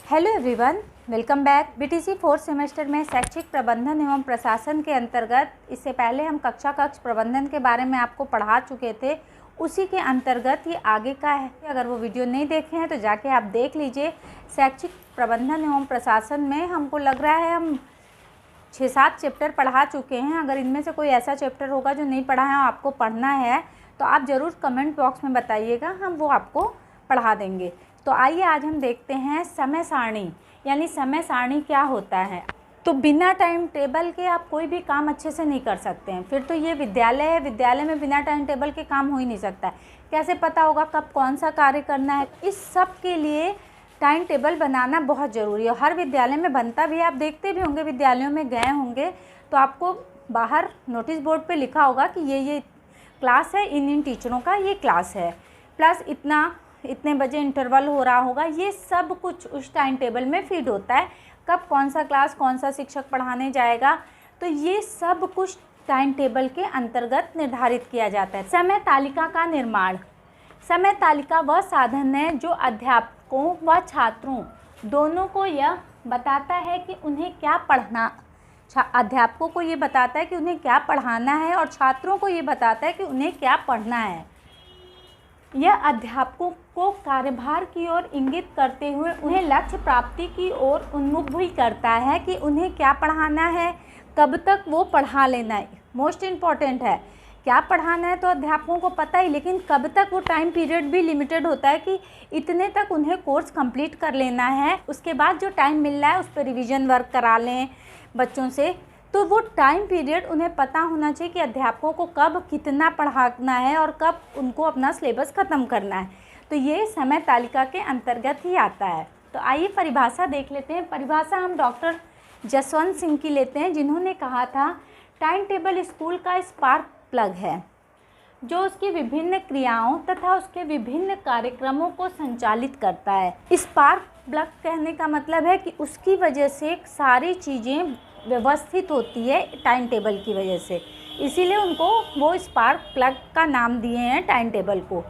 Hello everyone, welcome back. BTC fourth semester में शैक्षिक प्रबंधन एवं प्रशासन के अंतर्गत इससे पहले हम कक्ष प्रबंधन के बारे में आपको पढ़ा चुके थे। उसी के अंतर्गत ये आगे का है। अगर वो वीडियो नहीं देखे हैं तो जाके आप देख लीजिए। शैक्षिक प्रबंधन एवं प्रशासन में हमको लग रहा है हम 6-7 चैप्टर पढ़ा चुके हैं। अगर इनमें से कोई ऐसा चैप्टर होगा जो नहीं पढ़ा है और आपको पढ़ना है तो आप ज़रूर कमेंट बॉक्स में बताइएगा, हम वो आपको पढ़ा देंगे। तो आइए आज हम देखते हैं समय सारणी, यानी समय सारणी क्या होता है। तो बिना टाइम टेबल के आप कोई भी काम अच्छे से नहीं कर सकते हैं। फिर तो ये विद्यालय है, विद्यालय में बिना टाइम टेबल के काम हो ही नहीं सकता है। कैसे पता होगा कब कौन सा कार्य करना है? इस सब के लिए टाइम टेबल बनाना बहुत ज़रूरी है। हर विद्यालय में बनता भी है, आप देखते भी होंगे, विद्यालयों में गए होंगे तो आपको बाहर नोटिस बोर्ड पे लिखा होगा कि ये क्लास है, इन टीचरों का ये क्लास है, प्लस इतने बजे इंटरवल हो रहा होगा। ये सब कुछ उस टाइम टेबल में फीड होता है, कब कौन सा क्लास कौन सा शिक्षक पढ़ाने जाएगा। तो ये सब कुछ टाइम टेबल के अंतर्गत निर्धारित किया जाता है। समय तालिका का निर्माण। समय तालिका वह साधन है जो अध्यापकों व छात्रों दोनों को यह बताता है कि उन्हें क्या पढ़ना, अध्यापकों को ये बताता है कि उन्हें क्या पढ़ाना है और छात्रों को ये बताता है कि उन्हें क्या पढ़ना है। यह अध्यापकों को कार्यभार की ओर इंगित करते हुए उन्हें लक्ष्य प्राप्ति की ओर उन्मुख भी करता है कि उन्हें क्या पढ़ाना है, कब तक वो पढ़ा लेना है। मोस्ट इम्पॉर्टेंट है, क्या पढ़ाना है तो अध्यापकों को पता ही, लेकिन कब तक वो टाइम पीरियड भी लिमिटेड होता है कि इतने तक उन्हें कोर्स कंप्लीट कर लेना है। उसके बाद जो टाइम मिल रहा है उस पर रिविज़न वर्क करा लें बच्चों से। तो वो टाइम पीरियड उन्हें पता होना चाहिए कि अध्यापकों को कब कितना पढ़ाना है और कब उनको अपना सिलेबस ख़त्म करना है। तो ये समय तालिका के अंतर्गत ही आता है। तो आइए परिभाषा देख लेते हैं। परिभाषा हम डॉक्टर जसवंत सिंह की लेते हैं, जिन्होंने कहा था टाइम टेबल स्कूल का स्पार्क प्लग है जो उसकी विभिन्न क्रियाओं तथा उसके विभिन्न कार्यक्रमों को संचालित करता है। स्पार्क प्लग कहने का मतलब है कि उसकी वजह से सारी चीज़ें व्यवस्थित होती है टाइम टेबल की वजह से, इसीलिए उनको वो स्पार्क प्लग का नाम दिए हैं टाइम टेबल को।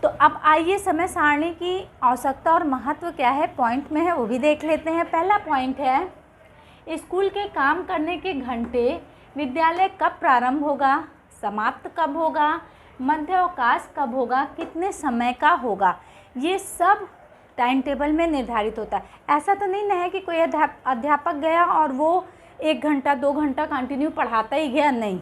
तो अब आइए समय सारणी की आवश्यकता और महत्व क्या है पॉइंट में है वो भी देख लेते हैं। पहला पॉइंट है स्कूल के काम करने के घंटे, विद्यालय कब प्रारंभ होगा, समाप्त कब होगा, मध्य अवकाश कब होगा, कितने समय का होगा, ये सब टाइम टेबल में निर्धारित होता है। ऐसा तो नहीं है कि कोई अध्यापक गया और वो 1 घंटा 2 घंटा कंटिन्यू पढ़ाता ही गया, नहीं।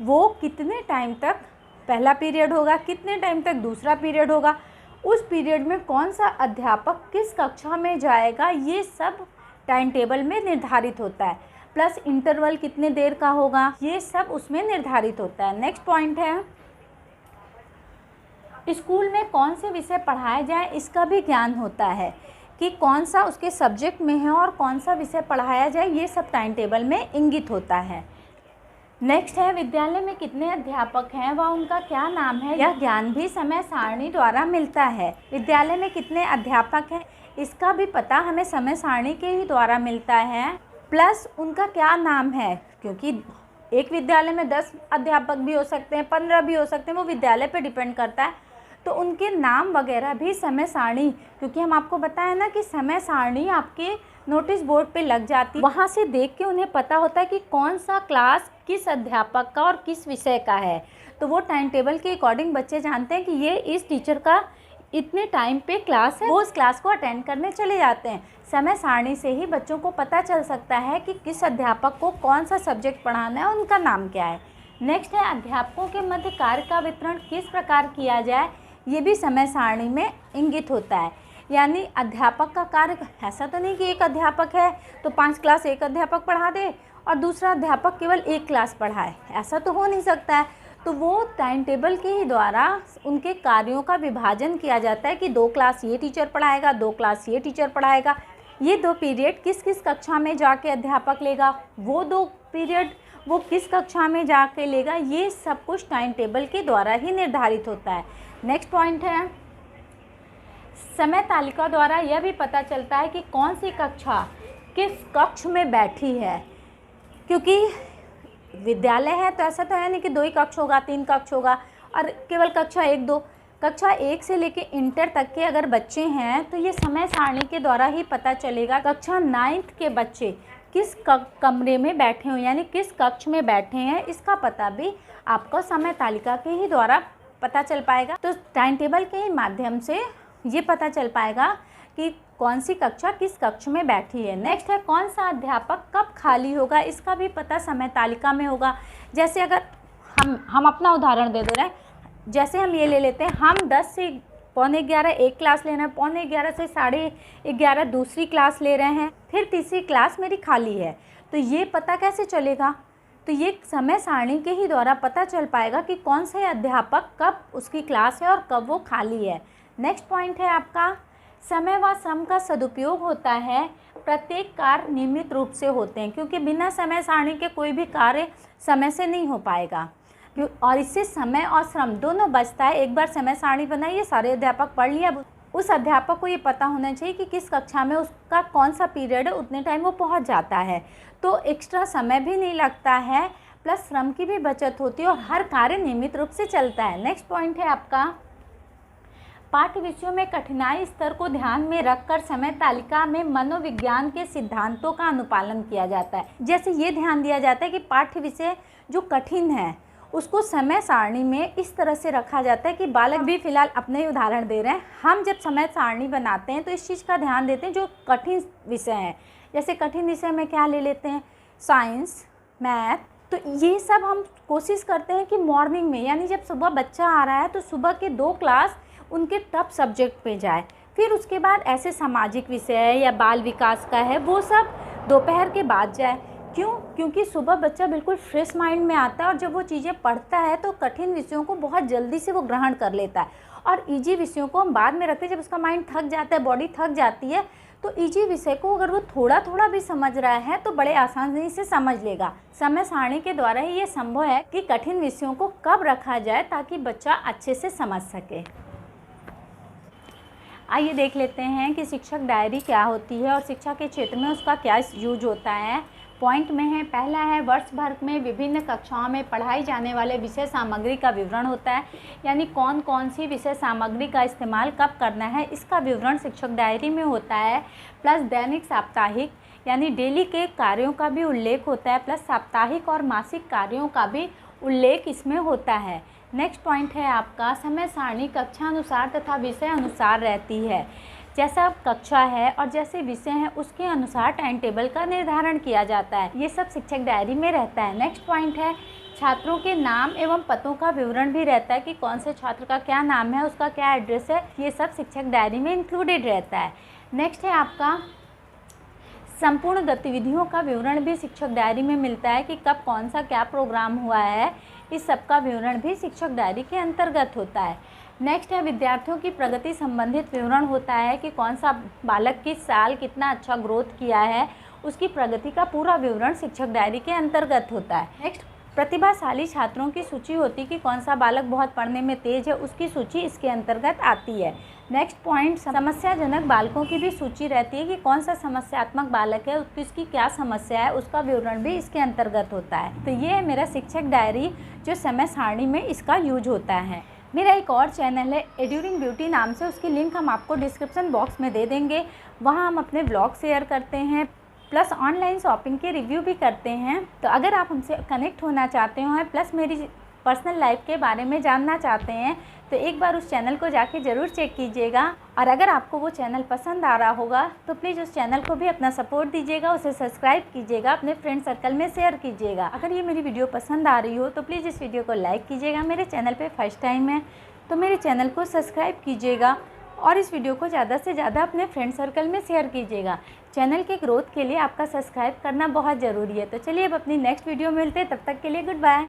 वो कितने टाइम तक पहला पीरियड होगा, कितने टाइम तक दूसरा पीरियड होगा, उस पीरियड में कौन सा अध्यापक किस कक्षा में जाएगा, ये सब टाइम टेबल में निर्धारित होता है। प्लस इंटरवल कितने देर का होगा, ये सब उसमें निर्धारित होता है। नेक्स्ट पॉइंट है स्कूल में कौन से विषय पढ़ाए जाए, इसका भी ज्ञान होता है कि कौन सा उसके सब्जेक्ट में है और कौन सा विषय पढ़ाया जाए, ये सब टाइम टेबल में इंगित होता है। नेक्स्ट है विद्यालय में कितने अध्यापक हैं व उनका क्या नाम है, यह ज्ञान भी समय सारणी द्वारा मिलता है। विद्यालय में कितने अध्यापक हैं इसका भी पता हमें समय सारणी के ही द्वारा मिलता है। प्लस उनका क्या नाम है, क्योंकि एक विद्यालय में 10 अध्यापक भी हो सकते हैं, 15 भी हो सकते हैं, वो विद्यालय पे डिपेंड करता है। तो उनके नाम वगैरह भी समय सारणी, क्योंकि हम आपको बताया ना कि समय सारणी आपके नोटिस बोर्ड पे लग जाती है, वहाँ से देख के उन्हें पता होता है कि कौन सा क्लास किस अध्यापक का और किस विषय का है। तो वो टाइम टेबल के अकॉर्डिंग बच्चे जानते हैं कि ये इस टीचर का इतने टाइम पे क्लास है, वो उस क्लास को अटेंड करने चले जाते हैं। समय सारणी से ही बच्चों को पता चल सकता है कि किस अध्यापक को कौन सा सब्जेक्ट पढ़ाना है, उनका नाम क्या है। नेक्स्ट है अध्यापकों के मध्य कार्य का वितरण किस प्रकार किया जाए, ये भी समय सारणी में इंगित होता है। यानी अध्यापक का कार्य, ऐसा तो नहीं कि एक अध्यापक है तो 5 क्लास एक अध्यापक पढ़ा दे और दूसरा अध्यापक केवल 1 क्लास पढ़ाए, ऐसा तो हो नहीं सकता है। तो वो टाइम टेबल के ही द्वारा उनके कार्यों का विभाजन किया जाता है कि 2 क्लास ये टीचर पढ़ाएगा, 2 क्लास ये टीचर पढ़ाएगा, ये 2 पीरियड किस किस कक्षा में जाके अध्यापक लेगा, वो 2 पीरियड वो किस कक्षा में जाके लेगा, ये सब कुछ टाइम टेबल के द्वारा ही निर्धारित होता है। नेक्स्ट पॉइंट है समय तालिका द्वारा यह भी पता चलता है कि कौन सी कक्षा किस कक्ष में बैठी है, क्योंकि विद्यालय है तो ऐसा तो है नहीं कि 2 ही कक्ष होगा, 3 कक्ष होगा और केवल कक्षा 1-2, कक्षा 1 से लेकर इंटर तक के अगर बच्चे हैं तो ये समय सारणी के द्वारा ही पता चलेगा। कक्षा 9th के बच्चे किस कमरे में बैठे हों, यानी किस कक्ष में बैठे हैं, इसका पता भी आपको समय तालिका के ही द्वारा पता चल पाएगा। तो टाइम टेबल के ही माध्यम से ये पता चल पाएगा कि कौन सी कक्षा किस कक्ष में बैठी है। नेक्स्ट है कौन सा अध्यापक कब खाली होगा, इसका भी पता समय तालिका में होगा। जैसे अगर हम अपना उदाहरण दे रहे हैं, जैसे हम ये ले लेते हैं, हम 10 से 10:45 एक क्लास ले रहे हैं, 10:45 से 11:30 दूसरी क्लास ले रहे हैं, फिर तीसरी क्लास मेरी खाली है। तो ये पता कैसे चलेगा? तो ये समय सारणी के ही द्वारा पता चल पाएगा कि कौन से अध्यापक कब उसकी क्लास है और कब वो खाली है। नेक्स्ट पॉइंट है आपका समय व श्रम का सदुपयोग होता है। प्रत्येक कार्य नियमित रूप से होते हैं, क्योंकि बिना समय सारणी के कोई भी कार्य समय से नहीं हो पाएगा, और इससे समय और श्रम दोनों बचता है। एक बार समय सारणी बनाई, ये सारे अध्यापक पढ़ लिया, उस अध्यापक को ये पता होना चाहिए कि किस कक्षा में उसका कौन सा पीरियड है, उतने टाइम वो पहुंच जाता है। तो एक्स्ट्रा समय भी नहीं लगता है, प्लस श्रम की भी बचत होती है और हर कार्य नियमित रूप से चलता है। नेक्स्ट पॉइंट है आपका पाठ्य विषयों में कठिनाई स्तर को ध्यान में रखकर समय तालिका में मनोविज्ञान के सिद्धांतों का अनुपालन किया जाता है। जैसे ये ध्यान दिया जाता है कि पाठ्य विषय जो कठिन है उसको समय सारणी में इस तरह से रखा जाता है कि बालक भी फिलहाल अपने ही उदाहरण दे रहे हैं, हम जब समय सारणी बनाते हैं तो इस चीज़ का ध्यान देते हैं जो कठिन विषय हैं। जैसे कठिन विषय में क्या ले लेते हैं, साइंस, मैथ, तो ये सब हम कोशिश करते हैं कि मॉर्निंग में, यानी जब सुबह बच्चा आ रहा है तो सुबह के 2 क्लास उनके टफ सब्जेक्ट पे जाए, फिर उसके बाद ऐसे सामाजिक विषय है या बाल विकास का है वो सब दोपहर के बाद जाए। क्यों? क्योंकि सुबह बच्चा बिल्कुल फ्रेश माइंड में आता है और जब वो चीज़ें पढ़ता है तो कठिन विषयों को बहुत जल्दी से वो ग्रहण कर लेता है, और इजी विषयों को हम बाद में रखते हैं। जब उसका माइंड थक जाता है, बॉडी थक जाती है, तो इजी विषय को अगर वो थोड़ा थोड़ा भी समझ रहा है तो बड़े आसानी से समझ लेगा। समय सारणी के द्वारा ही ये संभव है कि कठिन विषयों को कब रखा जाए ताकि बच्चा अच्छे से समझ सके। आइए देख लेते हैं कि शिक्षक डायरी क्या होती है और शिक्षा के क्षेत्र में उसका क्या यूज होता है। पॉइंट में है, पहला है वर्ष भर में विभिन्न कक्षाओं में पढ़ाई जाने वाले विषय सामग्री का विवरण होता है, यानी कौन कौन सी विषय सामग्री का इस्तेमाल कब करना है इसका विवरण शिक्षक डायरी में होता है। प्लस दैनिक साप्ताहिक यानी डेली के कार्यों का भी उल्लेख होता है, प्लस साप्ताहिक और मासिक कार्यों का भी उल्लेख इसमें होता है। नेक्स्ट पॉइंट है आपका समय सारणी कक्षा अनुसार तथा विषय अनुसार रहती है। जैसा कक्षा है और जैसे विषय हैं उसके अनुसार टाइम टेबल का निर्धारण किया जाता है। ये सब शिक्षक डायरी में रहता है। नेक्स्ट पॉइंट है छात्रों के नाम एवं पतों का विवरण भी रहता है कि कौन से छात्र का क्या नाम है, उसका क्या एड्रेस है, ये सब शिक्षक डायरी में इंक्लूडेड रहता है। नेक्स्ट है आपका संपूर्ण गतिविधियों का विवरण भी शिक्षक डायरी में मिलता है कि कब कौन सा क्या प्रोग्राम हुआ है, इस सब का विवरण भी शिक्षक डायरी के अंतर्गत होता है। नेक्स्ट है विद्यार्थियों की प्रगति संबंधित विवरण होता है कि कौन सा बालक किस साल कितना अच्छा ग्रोथ किया है, उसकी प्रगति का पूरा विवरण शिक्षक डायरी के अंतर्गत होता है। नेक्स्ट प्रतिभाशाली छात्रों की सूची होती है कि कौन सा बालक बहुत पढ़ने में तेज है, उसकी सूची इसके अंतर्गत आती है। नेक्स्ट पॉइंट समस्याजनक बालकों की भी सूची रहती है कि कौन सा समस्यात्मक बालक है, उसकी क्या समस्या है, उसका विवरण भी इसके अंतर्गत होता है। तो ये है मेरा शिक्षक डायरी जो समय सारणी में इसका यूज होता है। मेरा एक और चैनल है एड्यूरिंग ब्यूटी नाम से, उसकी लिंक हम आपको डिस्क्रिप्शन बॉक्स में दे देंगे। वहाँ हम अपने ब्लॉग शेयर करते हैं, प्लस ऑनलाइन शॉपिंग के रिव्यू भी करते हैं। तो अगर आप हमसे कनेक्ट होना चाहते हो प्लस मेरी पर्सनल लाइफ के बारे में जानना चाहते हैं तो एक बार उस चैनल को जाके ज़रूर चेक कीजिएगा। और अगर आपको वो चैनल पसंद आ रहा होगा तो प्लीज़ उस चैनल को भी अपना सपोर्ट दीजिएगा, उसे सब्सक्राइब कीजिएगा, अपने फ्रेंड सर्कल में शेयर कीजिएगा। अगर ये मेरी वीडियो पसंद आ रही हो तो प्लीज़ इस वीडियो को लाइक कीजिएगा। मेरे चैनल पे फर्स्ट टाइम है तो मेरे चैनल को सब्सक्राइब कीजिएगा और इस वीडियो को ज़्यादा से ज़्यादा अपने फ्रेंड सर्कल में शेयर कीजिएगा। चैनल के ग्रोथ के लिए आपका सब्सक्राइब करना बहुत ज़रूरी है। तो चलिए अब अपनी नेक्स्ट वीडियो में मिलते हैं, तब तक के लिए गुड बाय।